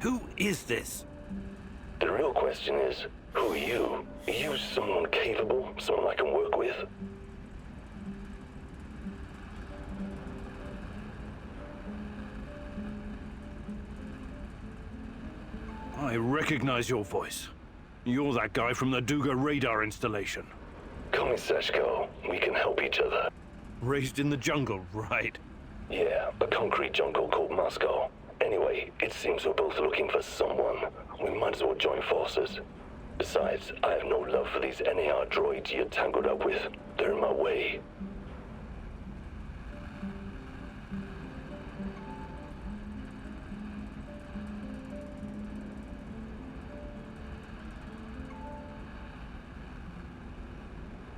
Who is this? The real question is, who are you? Are you someone capable? Someone I can work with? I recognize your voice. You're that guy from the Duga radar installation. Call me Seshko. We can help each other. Raised in the jungle, right? Yeah, a concrete jungle called Moscow. Anyway, it seems we're both looking for someone. We might as well join forces. Besides, I have no love for these NAR droids you're tangled up with. They're in my way.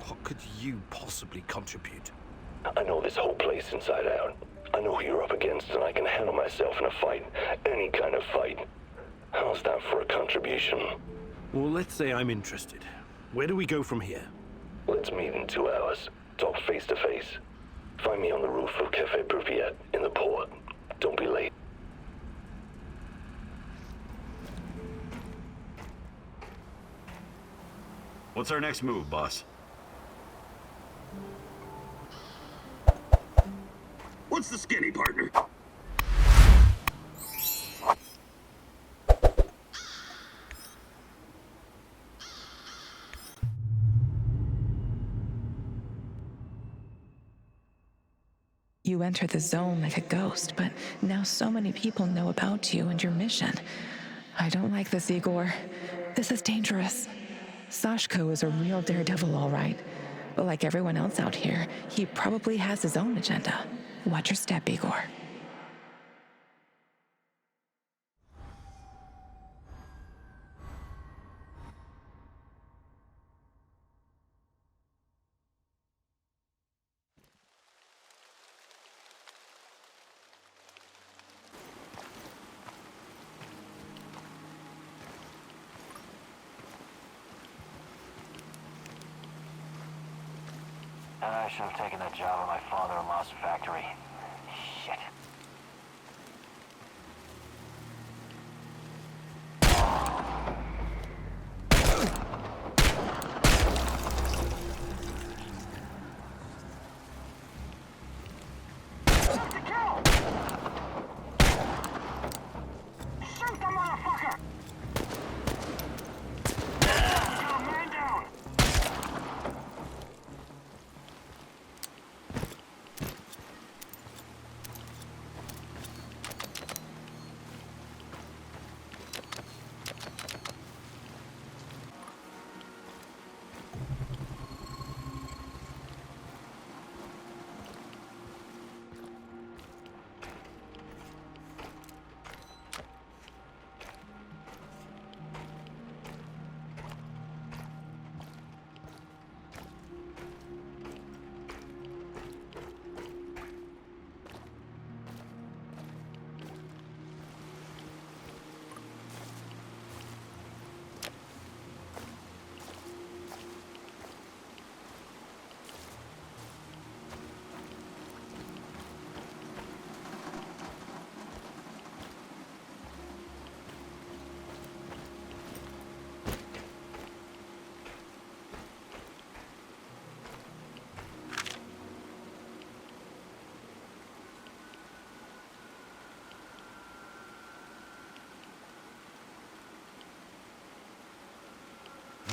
What could you possibly contribute? I know this whole place inside out. I know who you're up against, and I can handle myself in a fight. Any kind of fight. How's that for a contribution? Well, let's say I'm interested. Where do we go from here? Let's meet in 2 hours. Talk face to face. Find me on the roof of Cafe Pripyat in the port. Don't be late. What's our next move, boss? What's the skinny, partner? You entered the zone like a ghost, but now so many people know about you and your mission. I don't like this, Igor. This is dangerous. Sashko is a real daredevil, all right. But like everyone else out here, he probably has his own agenda. Watch your step, Igor. I should have taken that job at my father-in-law's factory. Shit. Shoot the motherfucker! Man down!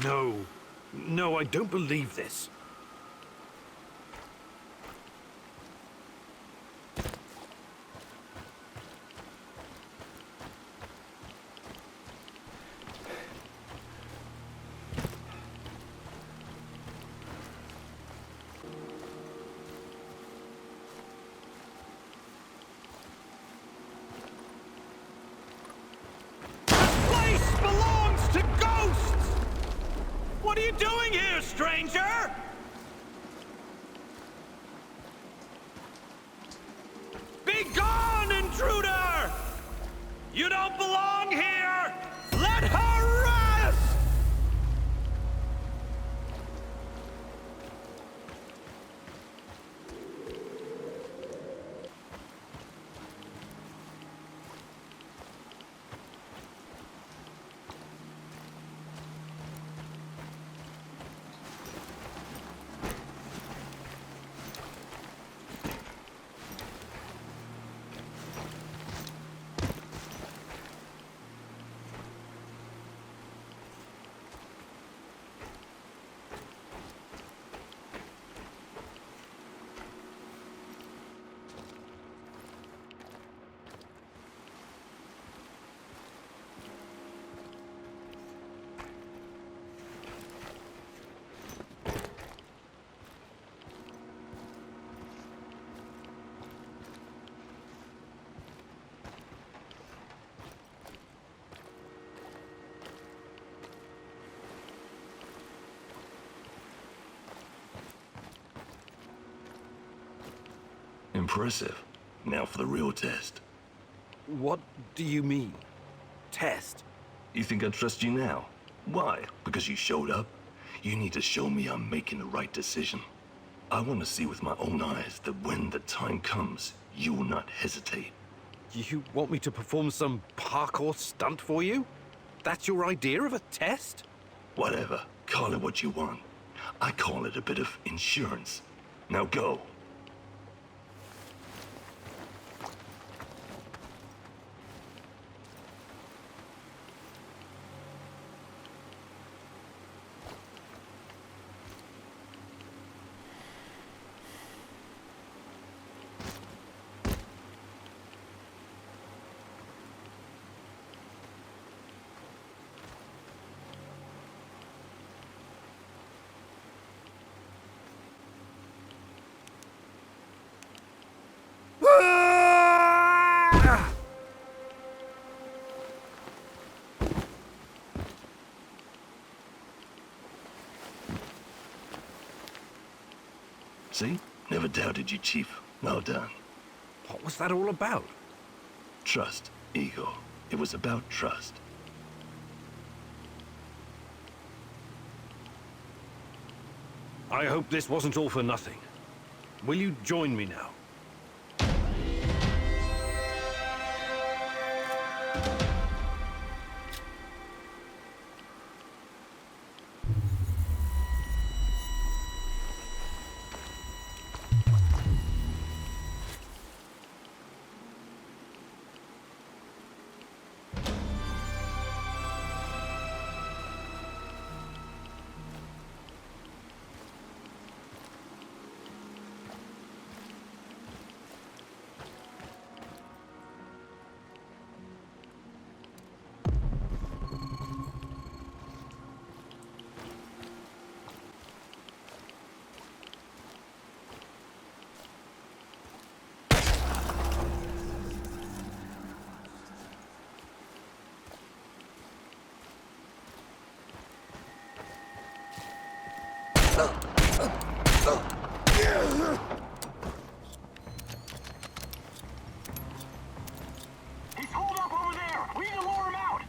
No. No, I don't believe this. What are you doing here, stranger? Be gone, intruder! You don't belong here! Let her rest! Impressive. Now for the real test. What do you mean? Test? You think I trust you now? Why? Because you showed up? You need to show me I'm making the right decision. I want to see with my own eyes that when the time comes, you will not hesitate. You want me to perform some parkour stunt for you? That's your idea of a test? Whatever. Call it what you want. I call it a bit of insurance. Now go. See? Never doubted you, Chief. Well done. What was that all about? Trust, Ego. It was about trust. I hope this wasn't all for nothing. Will you join me now? He's holed up over there! We need to lure him out!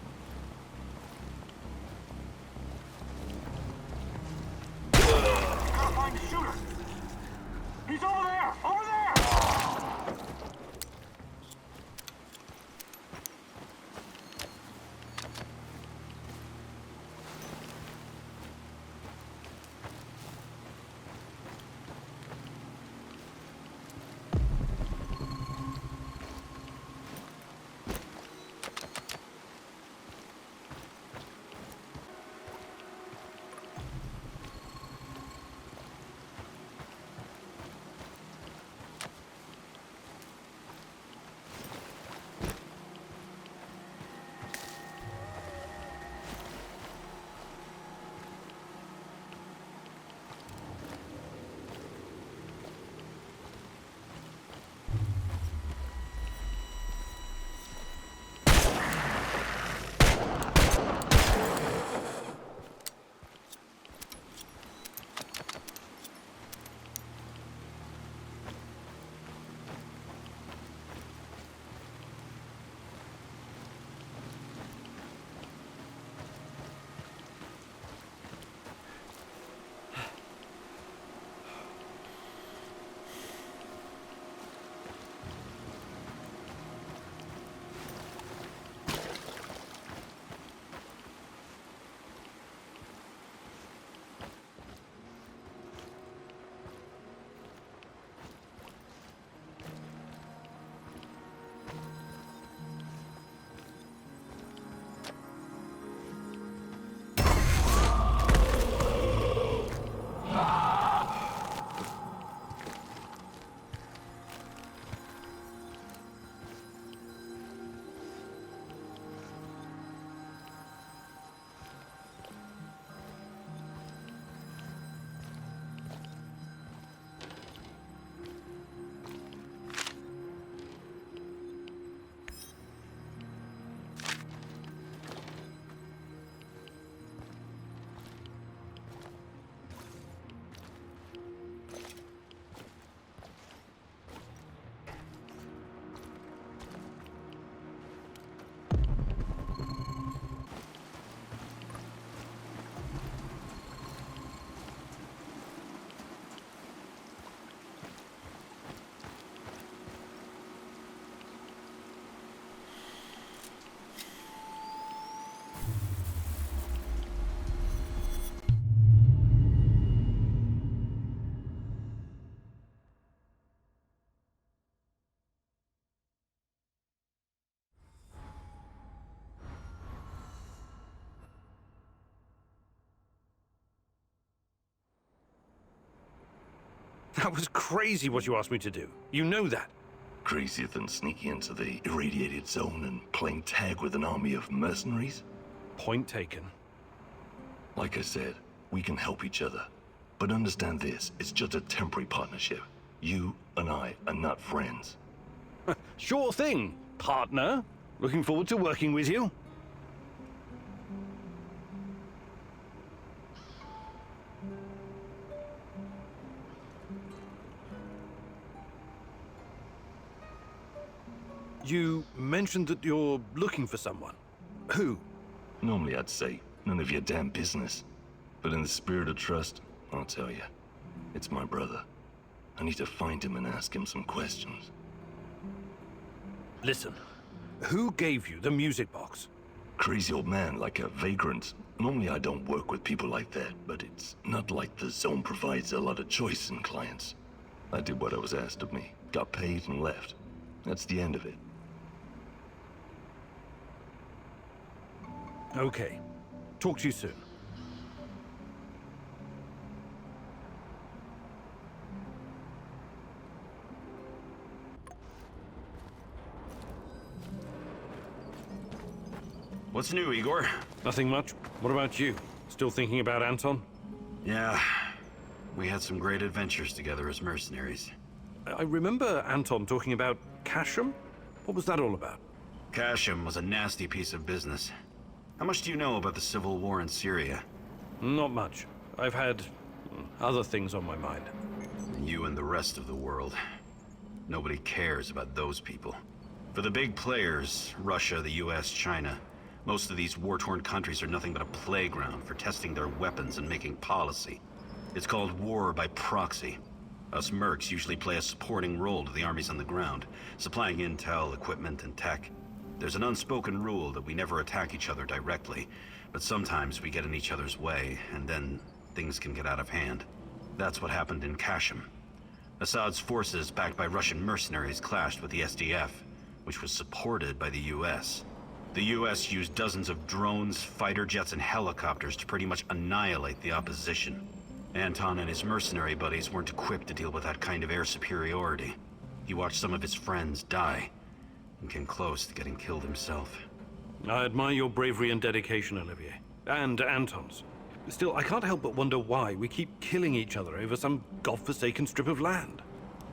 Gotta find the shooter! He's over there! Over there! That was crazy what you asked me to do. You know that. Crazier than sneaking into the irradiated zone and playing tag with an army of mercenaries? Point taken. Like I said, we can help each other. But understand this, it's just a temporary partnership. You and I are not friends. Sure thing, partner. Looking forward to working with you. You mentioned that you're looking for someone. Who? Normally I'd say, none of your damn business. But in the spirit of trust, I'll tell you. It's my brother. I need to find him and ask him some questions. Listen, who gave you the music box? Crazy old man, like a vagrant. Normally I don't work with people like that, but it's not like the zone provides a lot of choice in clients. I did what I was asked of me, got paid and left. That's the end of it. Okay. Talk to you soon. What's new, Igor? Nothing much. What about you? Still thinking about Anton? Yeah, we had some great adventures together as mercenaries. I remember Anton talking about Casham. What was that all about? Casham was a nasty piece of business. How much do you know about the civil war in Syria? Not much. I've had other things on my mind. You and the rest of the world. Nobody cares about those people. For the big players, Russia, the US, China, most of these war-torn countries are nothing but a playground for testing their weapons and making policy. It's called war by proxy. Us mercs usually play a supporting role to the armies on the ground, supplying intel, equipment, and tech. There's an unspoken rule that we never attack each other directly, but sometimes we get in each other's way, and then things can get out of hand. That's what happened in Kashim. Assad's forces, backed by Russian mercenaries, clashed with the SDF, which was supported by the US. The US used dozens of drones, fighter jets, and helicopters to pretty much annihilate the opposition. Anton and his mercenary buddies weren't equipped to deal with that kind of air superiority. He watched some of his friends die, and came close to getting killed himself. I admire your bravery and dedication, Olivier. And Anton's. Still, I can't help but wonder why we keep killing each other over some godforsaken strip of land.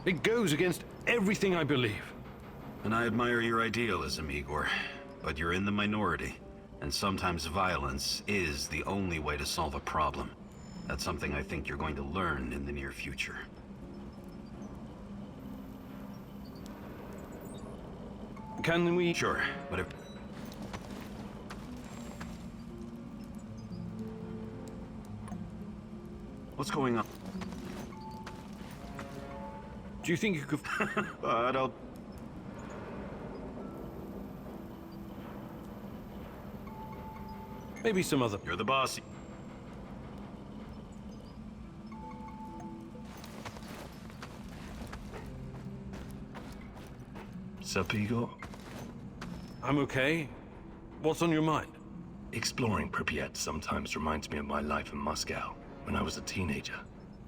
It goes against everything I believe. And I admire your idealism, Igor. But you're in the minority, and sometimes violence is the only way to solve a problem. That's something I think you're going to learn in the near future. Can we... Sure, but if... What's going on? Do you think you could... But I'll... Maybe some other... You're the boss. Sup, Igor? I'm okay. What's on your mind? Exploring Pripyat sometimes reminds me of my life in Moscow when I was a teenager.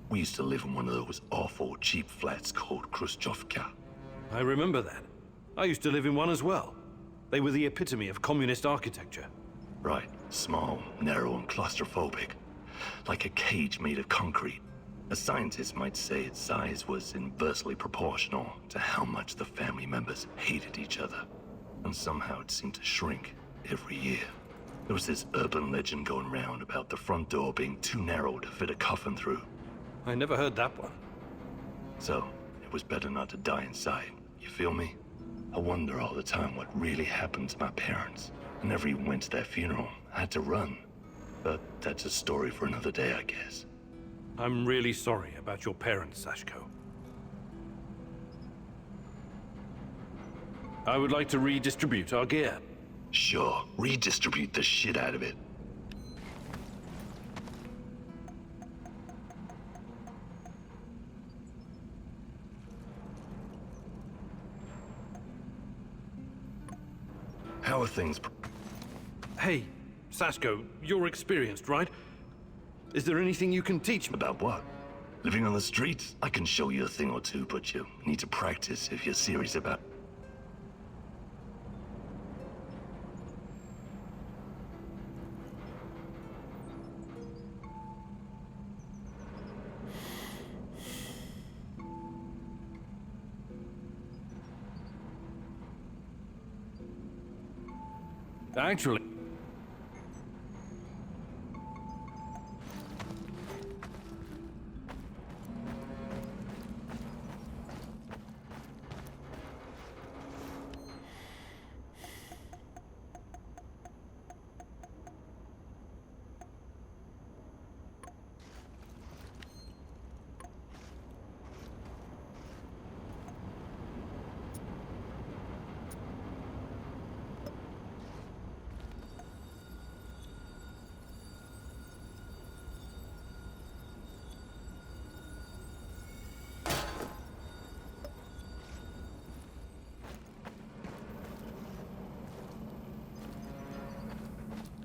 We used to live in one of those awful cheap flats called Khrushchevka. I remember that. I used to live in one as well. They were the epitome of communist architecture. Right, small, narrow, and claustrophobic. Like a cage made of concrete. A scientist might say its size was inversely proportional to how much the family members hated each other. And somehow it seemed to shrink every year. There was this urban legend going around about the front door being too narrow to fit a coffin through. I never heard that one. So, it was better not to die inside, you feel me? I wonder all the time what really happened to my parents. Whenever he went to their funeral, I had to run. But that's a story for another day, I guess. I'm really sorry about your parents, Sashko. I would like to redistribute our gear. Sure, redistribute the shit out of it. How are things? Hey, Sashko, you're experienced, right? Is there anything you can teach me? About what? Living on the street, I can show you a thing or two, but you need to practice if you're serious about. Actually,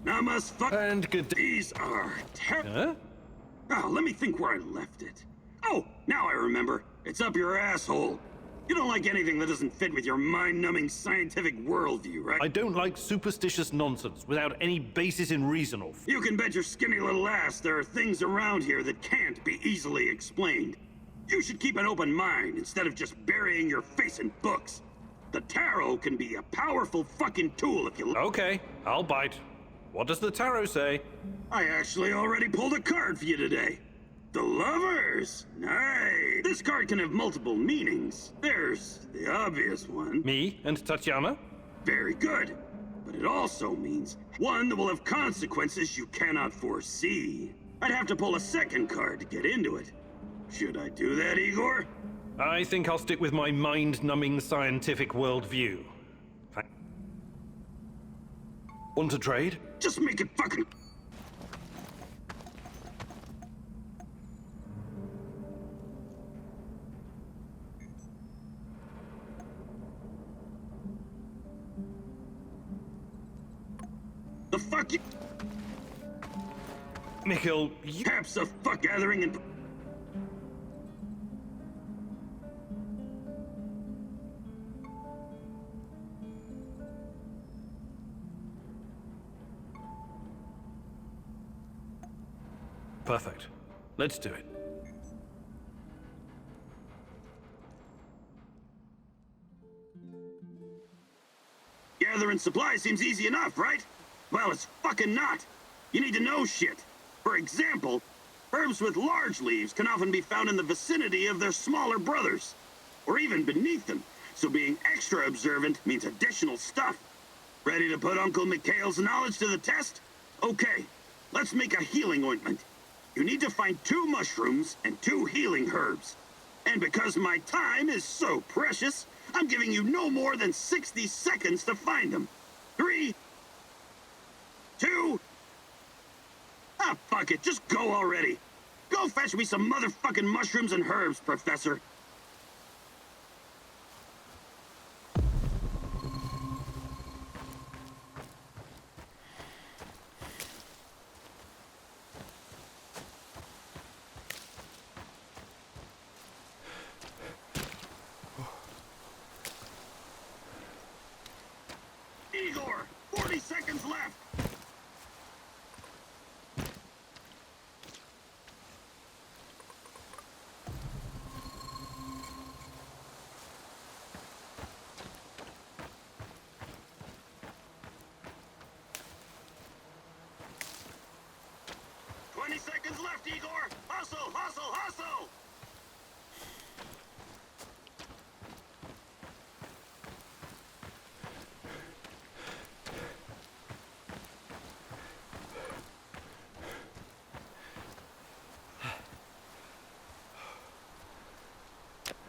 Now must fuck. and good day. These are Huh? Oh, let me think where I left it. Oh, now I remember. It's up your asshole. You don't like anything that doesn't fit with your mind-numbing scientific worldview, right? I don't like superstitious nonsense without any basis in reason or. You can bet your skinny little ass there are things around here that can't be easily explained. You should keep an open mind instead of just burying your face in books. The tarot can be a powerful fucking tool if you. Okay, I'll bite. What does the tarot say? I actually already pulled a card for you today. The Lovers! Nice! This card can have multiple meanings. There's the obvious one. Me and Tatiana? Very good. But it also means one that will have consequences you cannot foresee. I'd have to pull a second card to get into it. Should I do that, Igor? I think I'll stick with my mind-numbing scientific worldview. Want to trade? Just make it fucking... The fuck you... Mikhail, you... Caps of fuck gathering and... Perfect. Let's do it. Gathering supplies seems easy enough, right? Well, it's fucking not. You need to know shit. For example, herbs with large leaves can often be found in the vicinity of their smaller brothers, or even beneath them, so being extra observant means additional stuff. Ready to put Uncle Mikhail's knowledge to the test? Okay, let's make a healing ointment. You need to find 2 mushrooms and 2 healing herbs. And because my time is so precious, I'm giving you no more than 60 seconds to find them. 3, 2... Ah, fuck it, just go already. Go fetch me some motherfucking mushrooms and herbs, Professor. Igor, 40 seconds left. Seconds left, Igor! Hustle, hustle, hustle!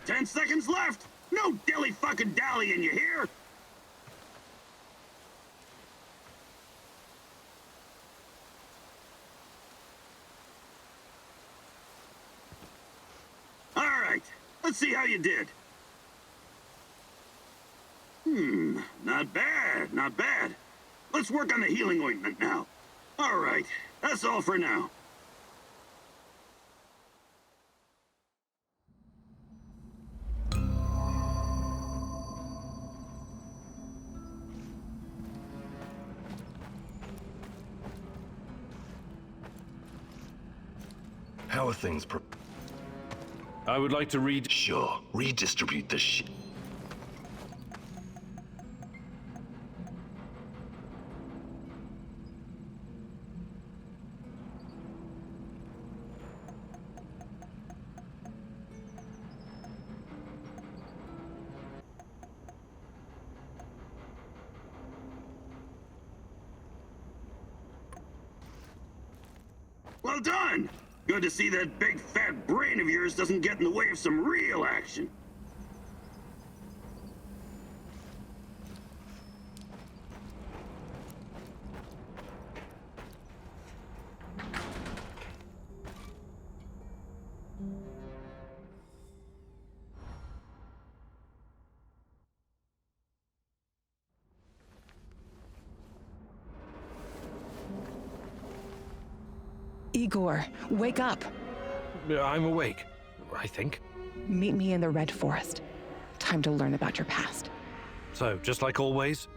Ten seconds left! No dilly-fucking-dallying, you hear? Let's see how you did. Not bad, not bad. Let's work on the healing ointment now. All right, that's all for now. How are things I would like to read. Sure, redistribute the shit. Well done! Good to see that big fat brain of yours doesn't get in the way of some real action. Igor, wake up. I'm awake, I think. Meet me in the Red Forest. Time to learn about your past. So, just like always?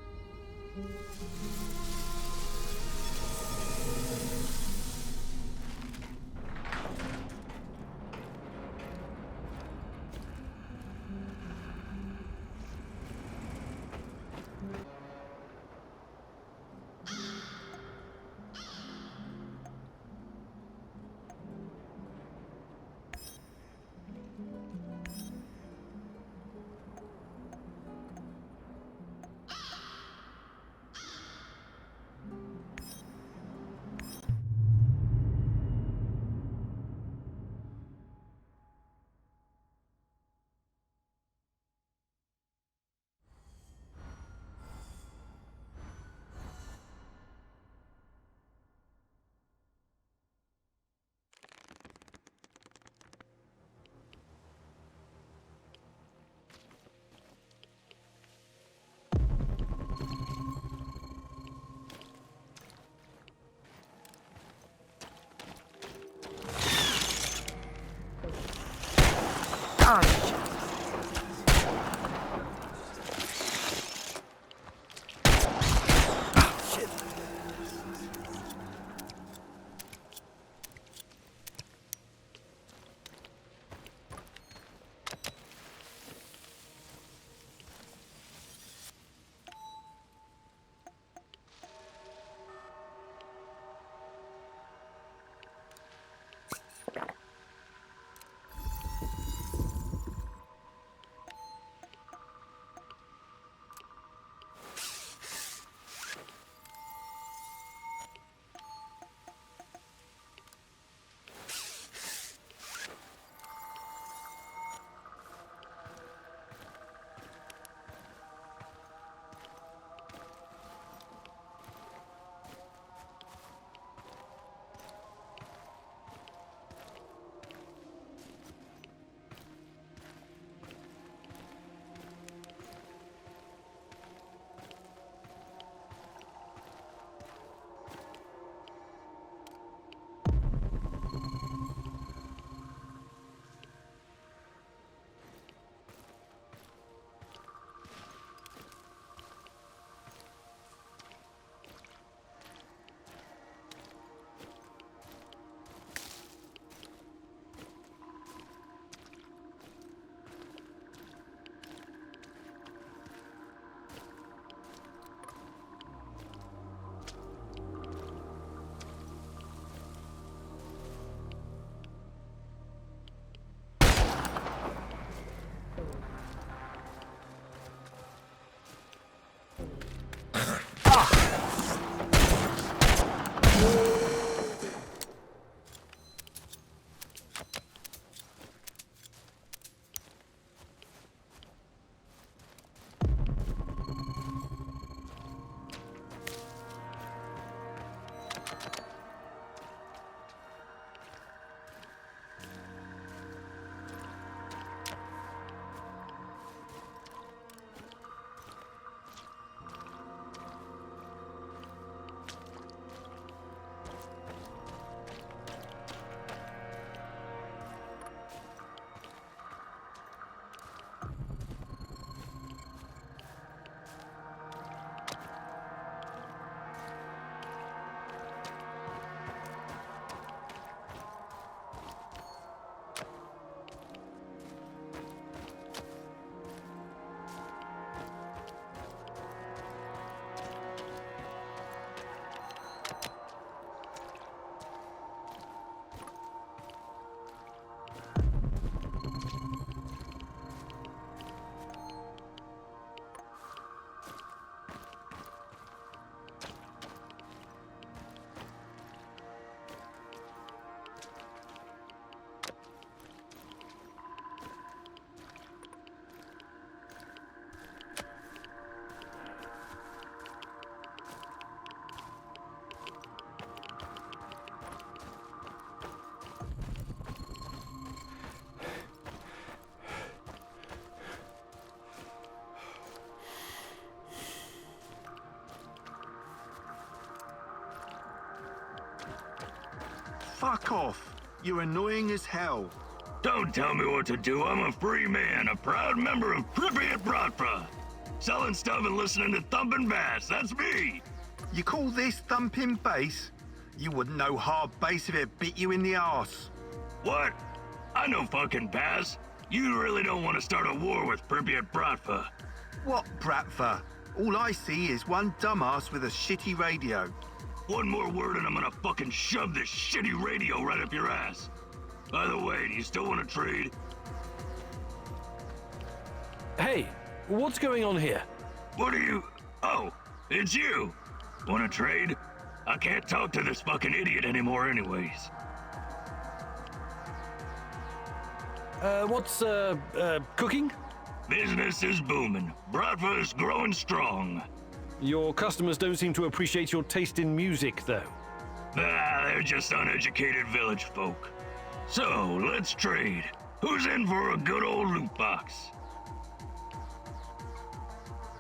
Fuck off. You're annoying as hell. Don't tell me what to do. I'm a free man, a proud member of Pripyat Bratva. Selling stuff and listening to thumping bass. That's me. You call this thumping bass? You wouldn't know hard bass if it bit you in the arse. What? I know fucking bass. You really don't want to start a war with Pripyat Bratva. What Bratva? All I see is one dumbass with a shitty radio. One more word and I'm gonna fucking shove this shitty radio right up your ass. By the way, do you still want to trade? Hey, what's going on here? What are you... Oh, it's you. Want to trade? I can't talk to this fucking idiot anymore anyways. What's, cooking? Business is booming. Bratva is growing strong. Your customers don't seem to appreciate your taste in music, though. Ah, they're just uneducated village folk. So, let's trade. Who's in for a good old loot box?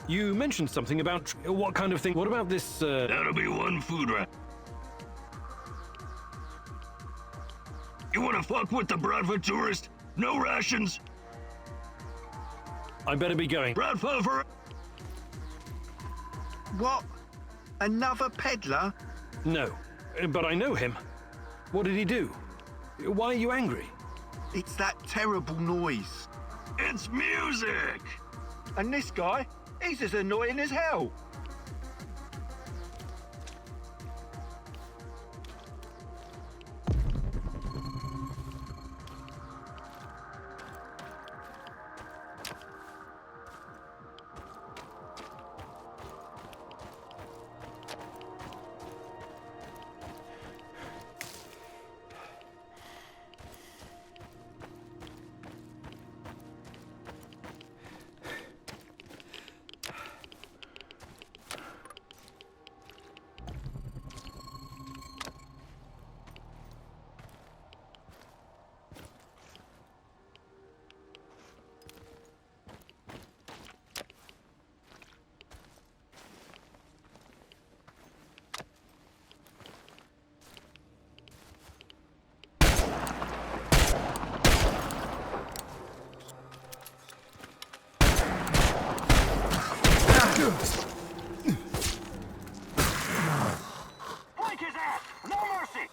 You mentioned something about what kind of thing? What about this, That'll be one food wrap. You wanna fuck with the Bratva tourist? No rations? I better be going. Bratva for... What? Another peddler? No, but I know him. What did he do? Why are you angry? It's that terrible noise. It's music! And this guy, he's as annoying as hell. Flank his ass! No mercy!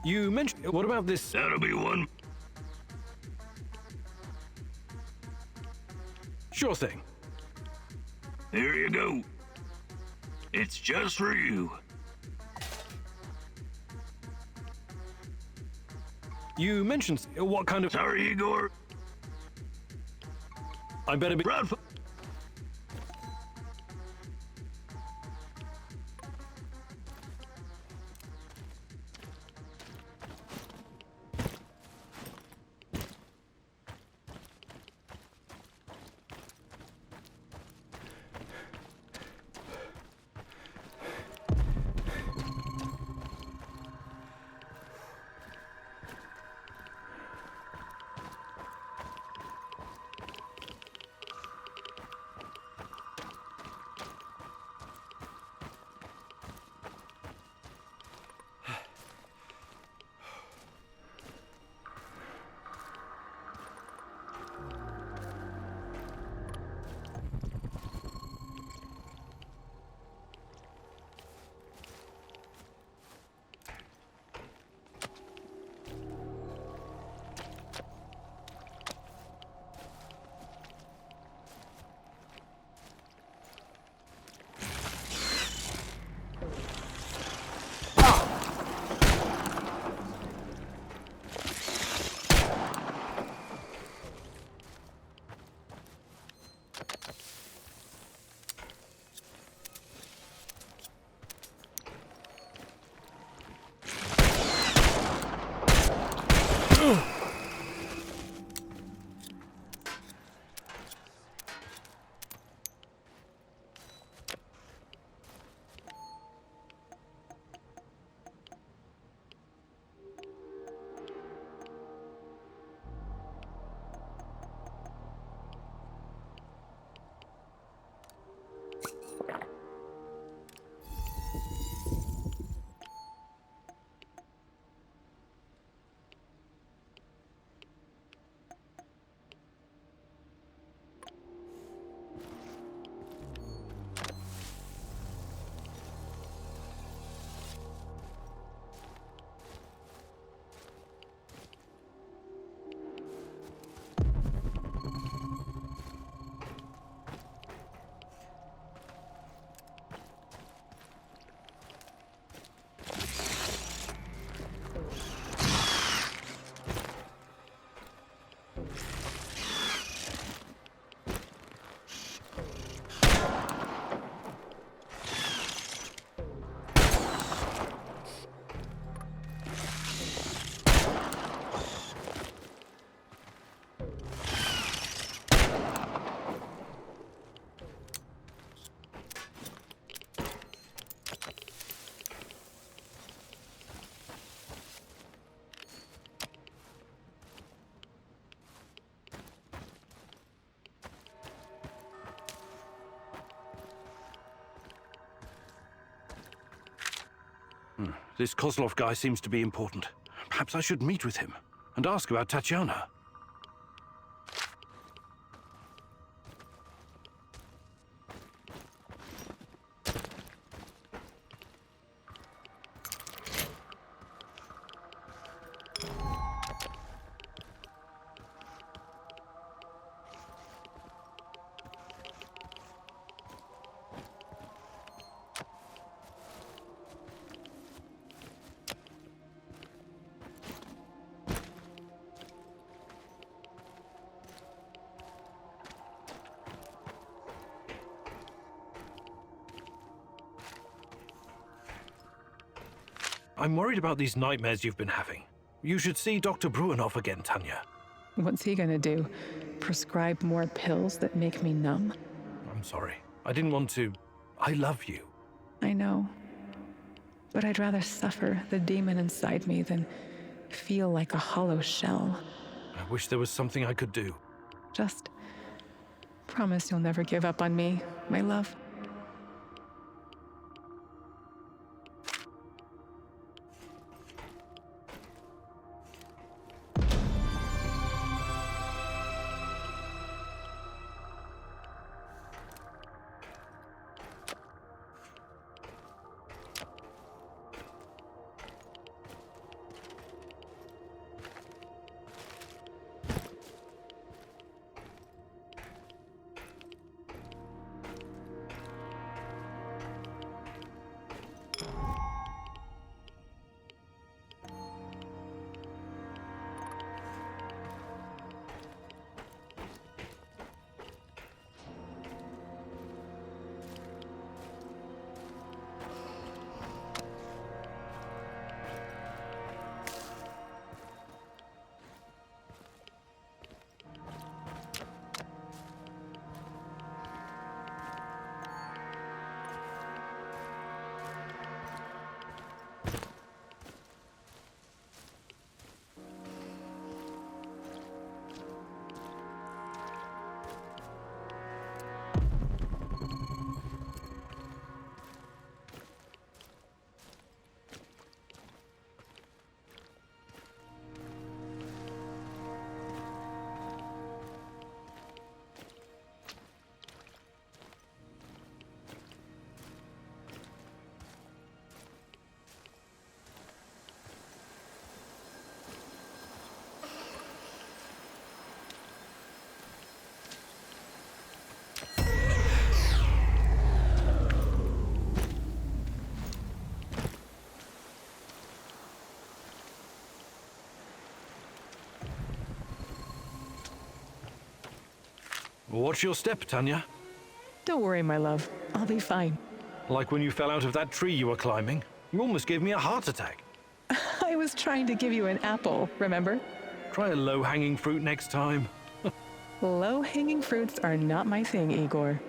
You mentioned... What about this... That'll be one. Sure thing. Here you go. It's just for you. You mentioned... What kind of... Sorry, Igor. I better be... Bratva. This Kozlov guy seems to be important. Perhaps I should meet with him and ask about Tatiana. I'm worried about these nightmares you've been having. You should see Dr. Bruinoff again, Tanya. What's he gonna do? Prescribe more pills that make me numb? I'm sorry. I didn't want to. I love you. I know. But I'd rather suffer the demon inside me than feel like a hollow shell. I wish there was something I could do. Just promise you'll never give up on me, my love. Watch your step, Tanya. Don't worry, my love. I'll be fine. Like when you fell out of that tree you were climbing. You almost gave me a heart attack. I was trying to give you an apple, remember? Try a low-hanging fruit next time. Low-hanging fruits are not my thing, Igor.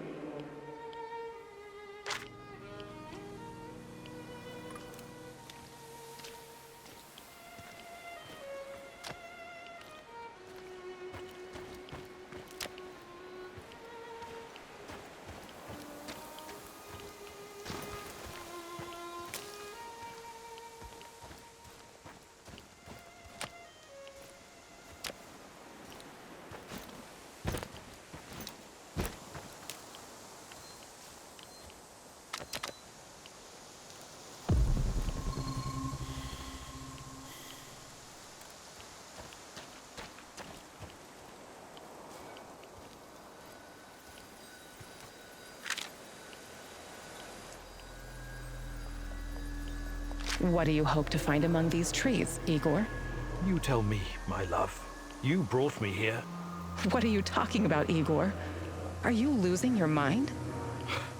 What do you hope to find among these trees, Igor? You tell me, my love. You brought me here. What are you talking about, Igor? Are you losing your mind?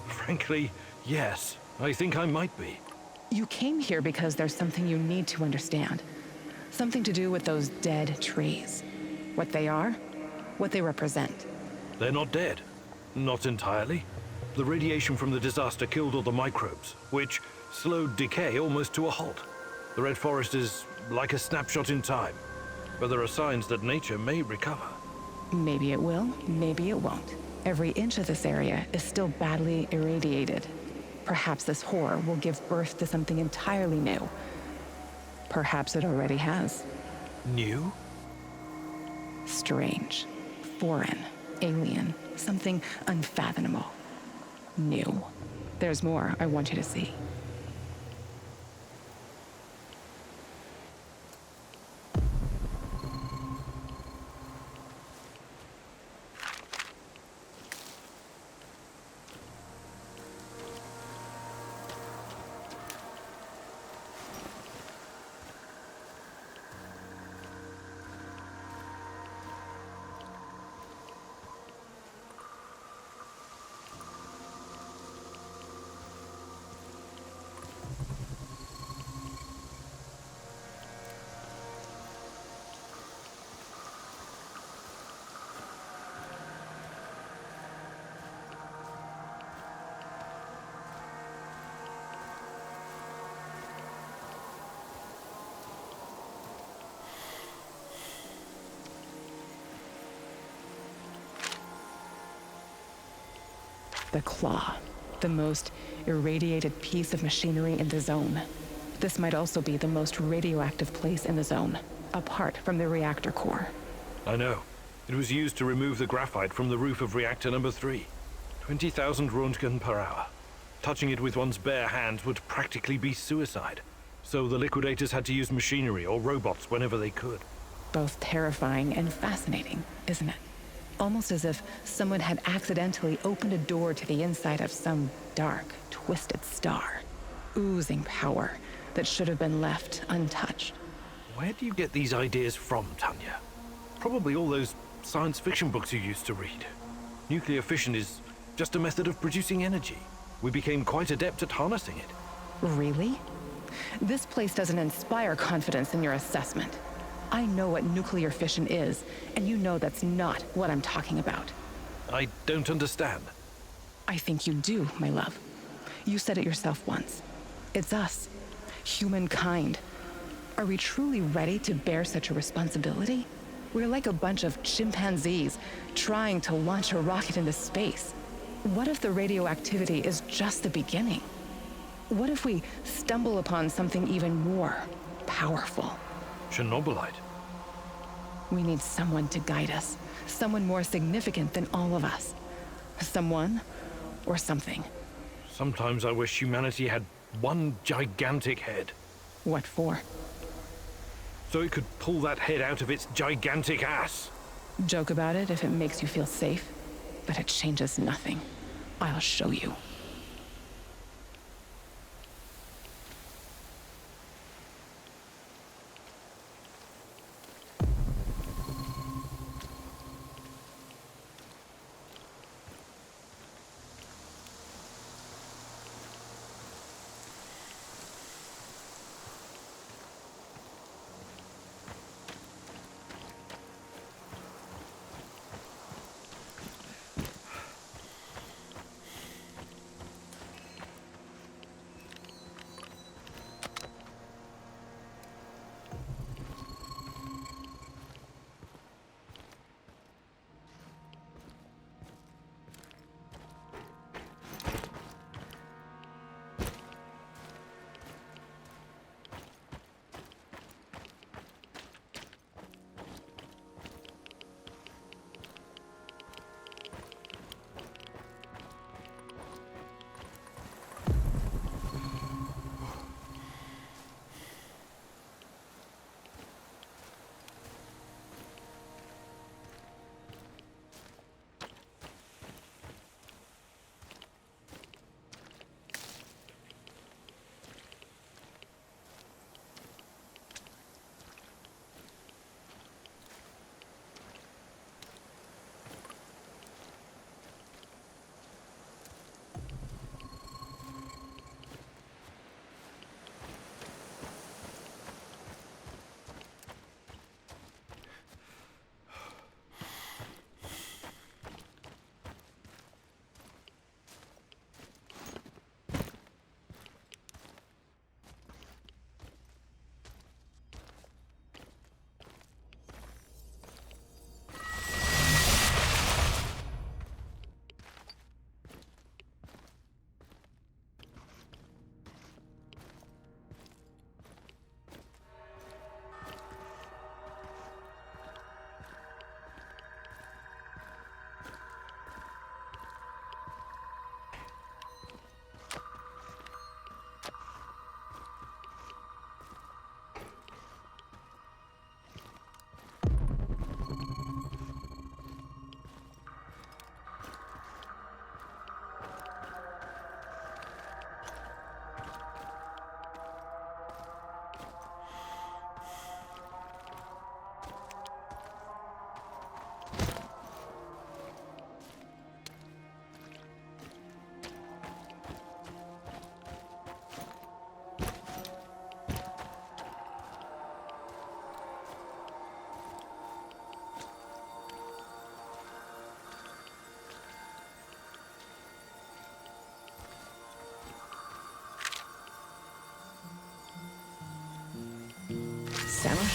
Frankly, yes. I think I might be. You came here because there's something you need to understand. Something to do with those dead trees. What they are, what they represent. They're not dead. Not entirely. The radiation from the disaster killed all the microbes, which slowed decay almost to a halt. The Red Forest is like a snapshot in time, but there are signs that nature may recover. Maybe it will, maybe it won't. Every inch of this area is still badly irradiated. Perhaps this horror will give birth to something entirely new. Perhaps it already has. New? Strange, foreign, alien, something unfathomable. New. There's more I want you to see. The claw, the most irradiated piece of machinery in the zone. This might also be the most radioactive place in the zone, apart from the reactor core. I know. It was used to remove the graphite from the roof of reactor number 3. 20,000 Roentgen per hour. Touching it with one's bare hands would practically be suicide. So the liquidators had to use machinery or robots whenever they could. Both terrifying and fascinating, isn't it? Almost as if someone had accidentally opened a door to the inside of some dark, twisted star, oozing power that should have been left untouched. Where do you get these ideas from, Tanya? Probably all those science fiction books you used to read. Nuclear fission is just a method of producing energy. We became quite adept at harnessing it. Really? This place doesn't inspire confidence in your assessment. I know what nuclear fission is, and you know that's not what I'm talking about. I don't understand. I think you do, my love. You said it yourself once. It's us, humankind. Are we truly ready to bear such a responsibility? We're like a bunch of chimpanzees trying to launch a rocket into space. What if the radioactivity is just the beginning? What if we stumble upon something even more powerful? Chernobylite. We need someone to guide us. Someone more significant than all of us. Someone or something. Sometimes I wish humanity had one gigantic head. What for? So it could pull that head out of its gigantic ass. Joke about it if it makes you feel safe, but it changes nothing. I'll show you.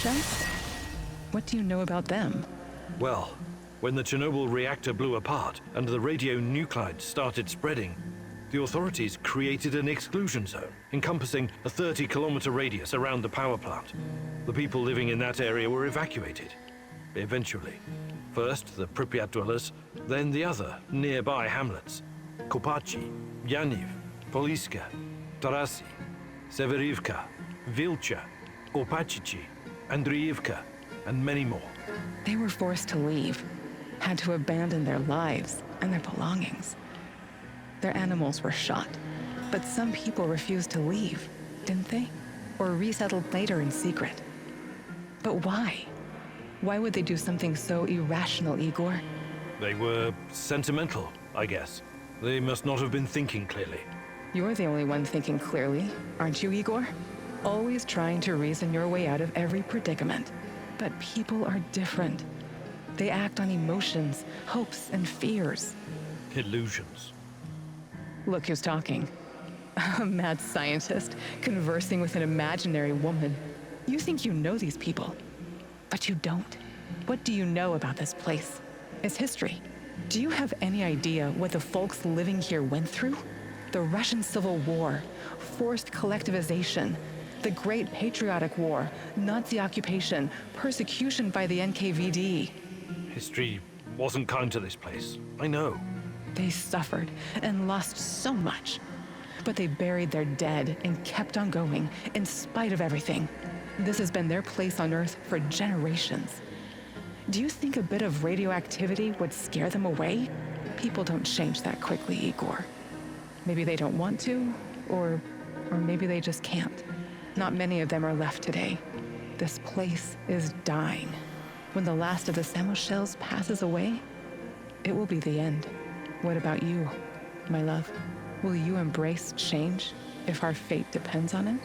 Russia? What do you know about them? Well, when the Chernobyl reactor blew apart and the radionuclides started spreading, the authorities created an exclusion zone, encompassing a 30-kilometer radius around the power plant. The people living in that area were evacuated. Eventually. First the Pripyat dwellers, then the other nearby hamlets. Kopachi, Yaniv, Poliska, Tarasi, Severivka, Vilcha, Opachichi, Andriivka, and many more. They were forced to leave, had to abandon their lives and their belongings. Their animals were shot, but some people refused to leave, didn't they? Or resettled later in secret. But why? Why would they do something so irrational, Igor? They were sentimental, I guess. They must not have been thinking clearly. You're the only one thinking clearly, aren't you, Igor? Always trying to reason your way out of every predicament. But people are different. They act on emotions, hopes, and fears. Illusions. Look who's talking. A mad scientist conversing with an imaginary woman. You think you know these people, but you don't. What do you know about this place? Its history? Do you have any idea what the folks living here went through? The Russian Civil War, forced collectivization, the Great Patriotic War, Nazi occupation, persecution by the NKVD. History wasn't kind to this place. I know. They suffered and lost so much. But they buried their dead and kept on going in spite of everything. This has been their place on Earth for generations. Do you think a bit of radioactivity would scare them away? People don't change that quickly, Igor. Maybe they don't want to, or maybe they just can't. Not many of them are left today. This place is dying. When the last of the Samos shells passes away, it will be the end. What about you, my love? Will you embrace change if our fate depends on it?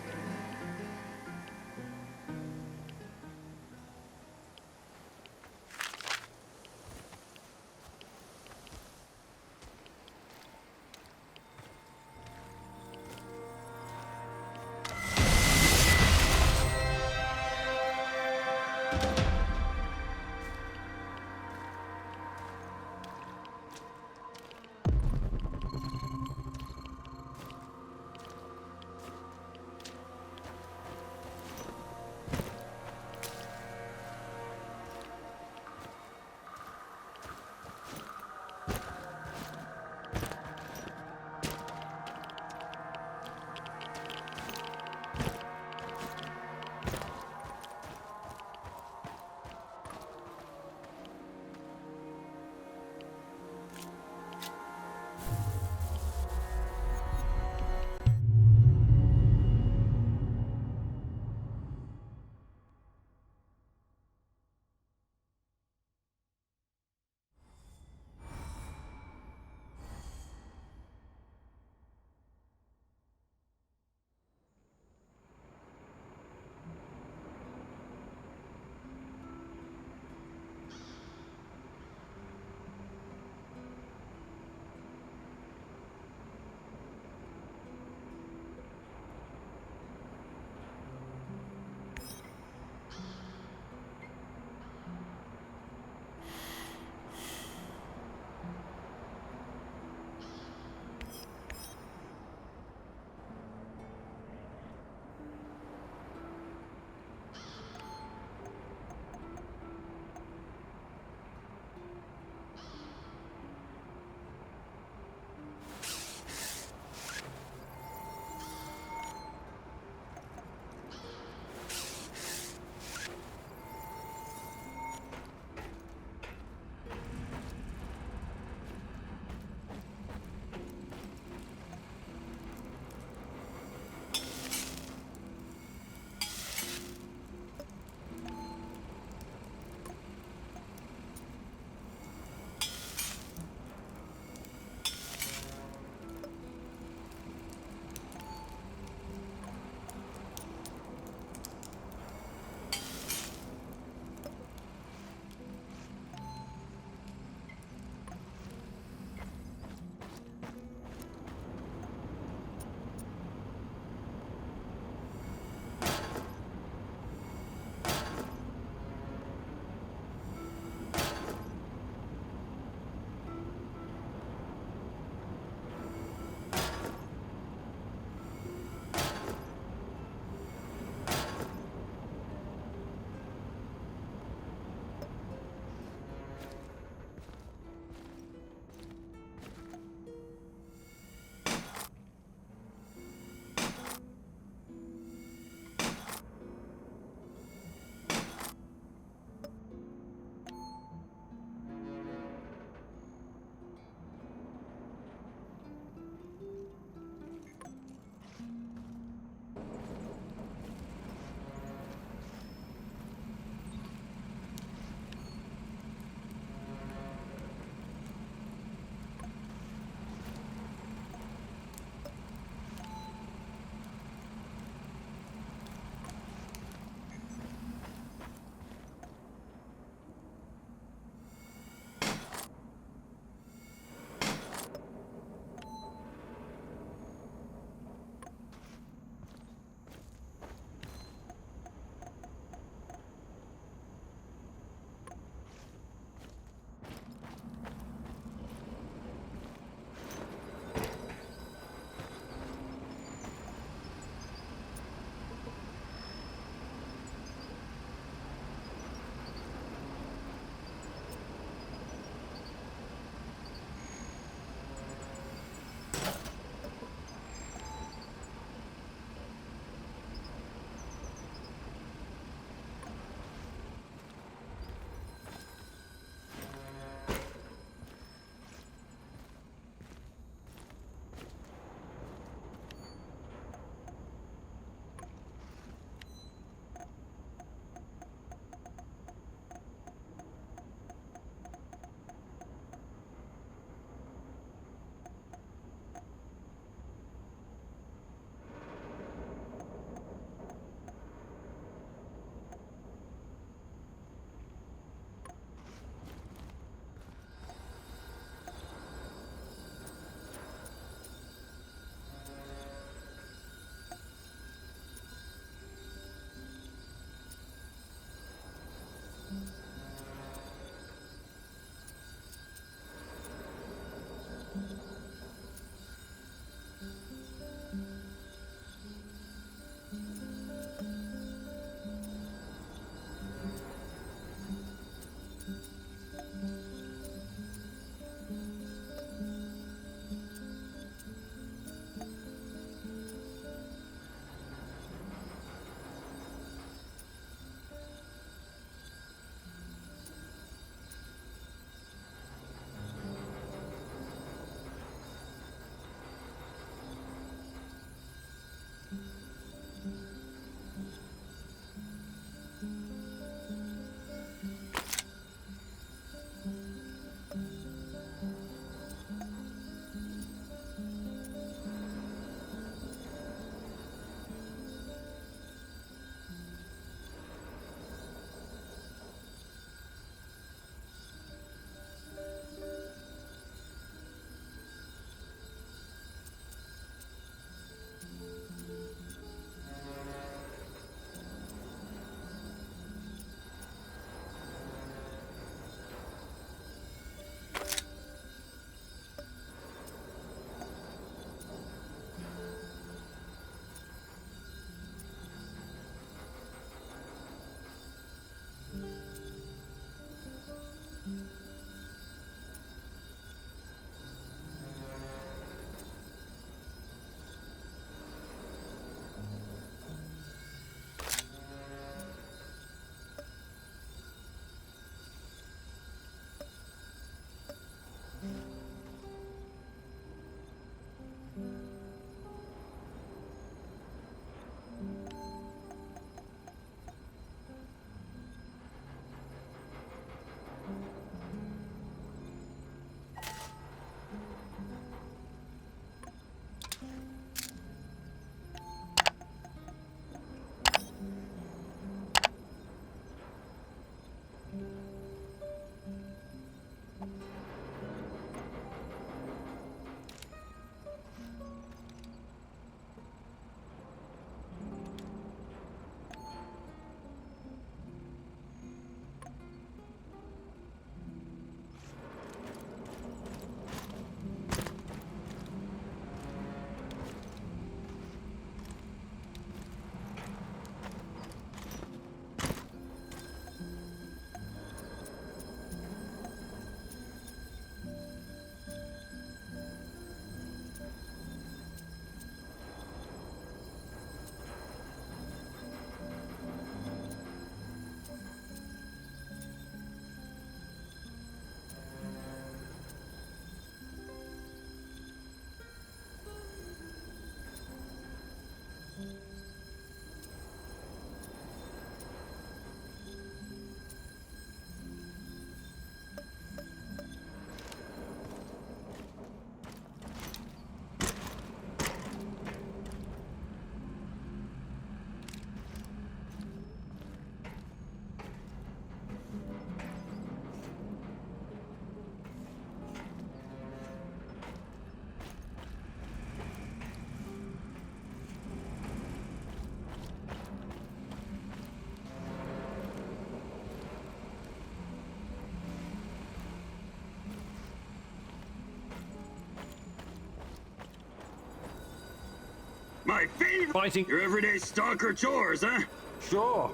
My favorite. Fighting. Your everyday stalker chores, huh? Sure.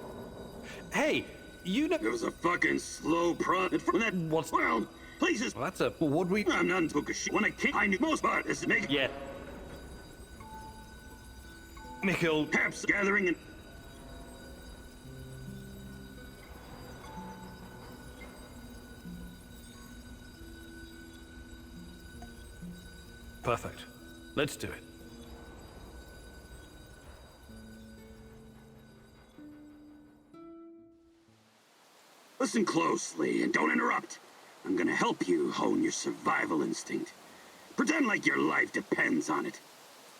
Hey, you know... It was a fucking slow prod from that. What's... Well, places. Well, that's a... What we... I'm not book of shit. When I came, I knew most about this. Make Yeah. Mikhail... perhaps gathering and. Perfect. Let's do it. Listen closely and don't interrupt. I'm gonna help you hone your survival instinct. Pretend like your life depends on it.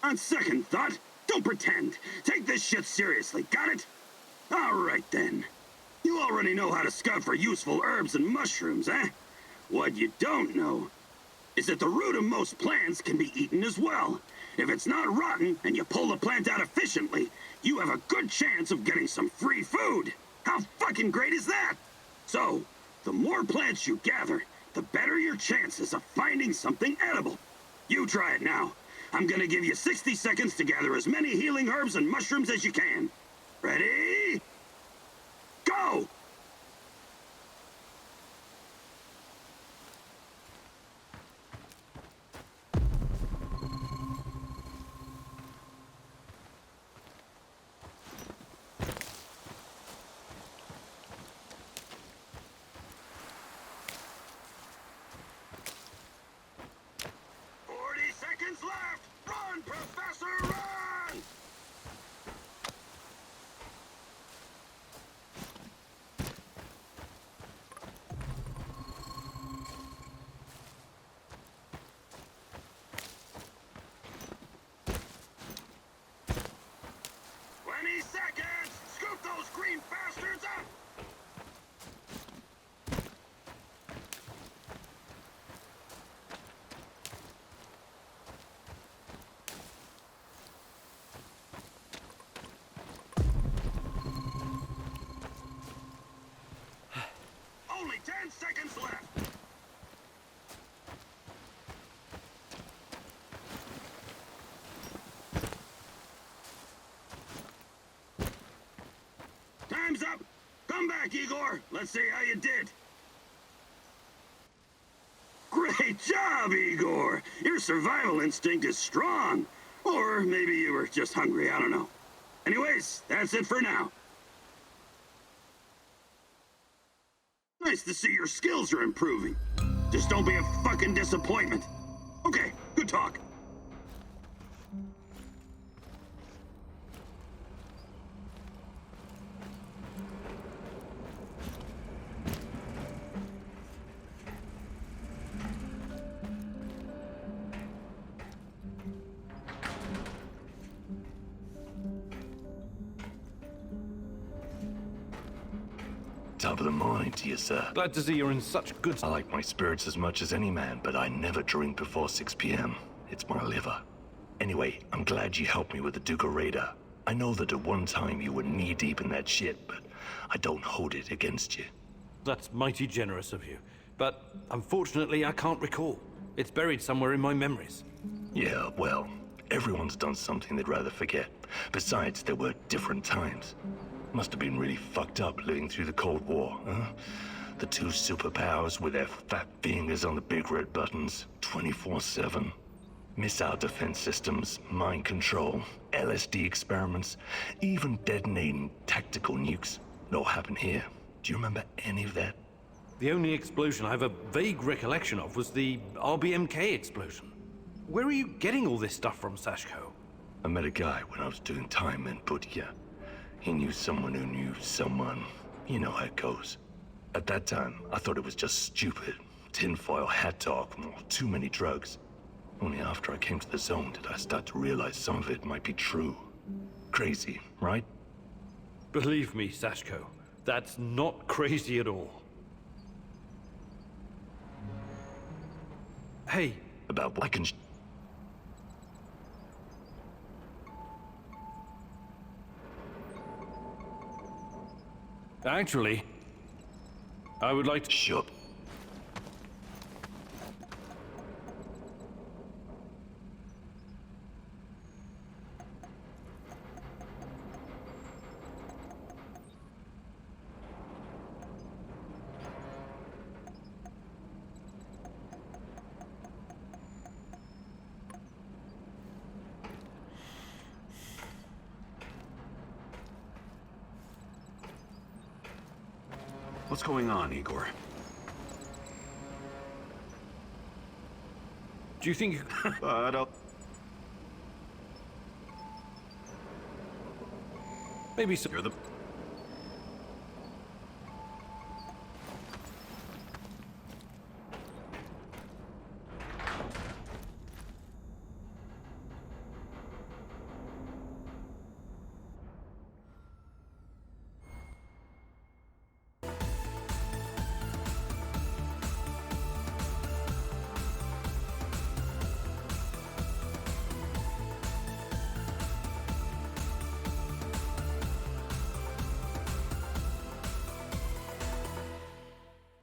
On second thought, don't pretend. Take this shit seriously, got it? All right then. You already know how to scout for useful herbs and mushrooms, eh? What you don't know is that the root of most plants can be eaten as well. If it's not rotten and you pull the plant out efficiently, you have a good chance of getting some free food. How fucking great is that? So, the more plants you gather, the better your chances of finding something edible. You try it now. I'm gonna give you 60 seconds to gather as many healing herbs and mushrooms as you can. Ready? Go! Left! Run, Professor, run! Seconds! Scoop those green bastards up! Only 10 seconds left! Time's up! Come back, Igor! Let's see how you did! Great job, Igor! Your survival instinct is strong! Or maybe you were just hungry, I don't know. Anyways, that's it for now. Nice to see your skills are improving. Just don't be a fucking disappointment. Okay, good talk. Top of the morning to you, sir. Glad to see you're in such good... I like my spirits as much as any man, but I never drink before 6 p.m. It's my liver. Anyway, I'm glad you helped me with the Duca Raider. I know that at one time you were knee-deep in that shit, but I don't hold it against you. That's mighty generous of you. But unfortunately, I can't recall. It's buried somewhere in my memories. Yeah, well, everyone's done something they'd rather forget. Besides, there were different times. Must have been really fucked up living through the Cold War, huh? The two superpowers with their fat fingers on the big red buttons, 24/7. Missile defense systems, mind control, LSD experiments, even detonating tactical nukes. It all happened here. Do you remember any of that? The only explosion I have a vague recollection of was the RBMK explosion. Where are you getting all this stuff from, Sashko? I met a guy when I was doing time in Butya. He knew someone who knew someone. You know how it goes. At that time, I thought it was just stupid. Tinfoil hat talk, or too many drugs. Only after I came to the zone did I start to realize some of it might be true. Crazy, right? Believe me, Sashko, that's not crazy at all. Hey. About what I can... Actually, I would like to... Shut. What's going on, Igor? Do you think you... I don't... Maybe some... You're the...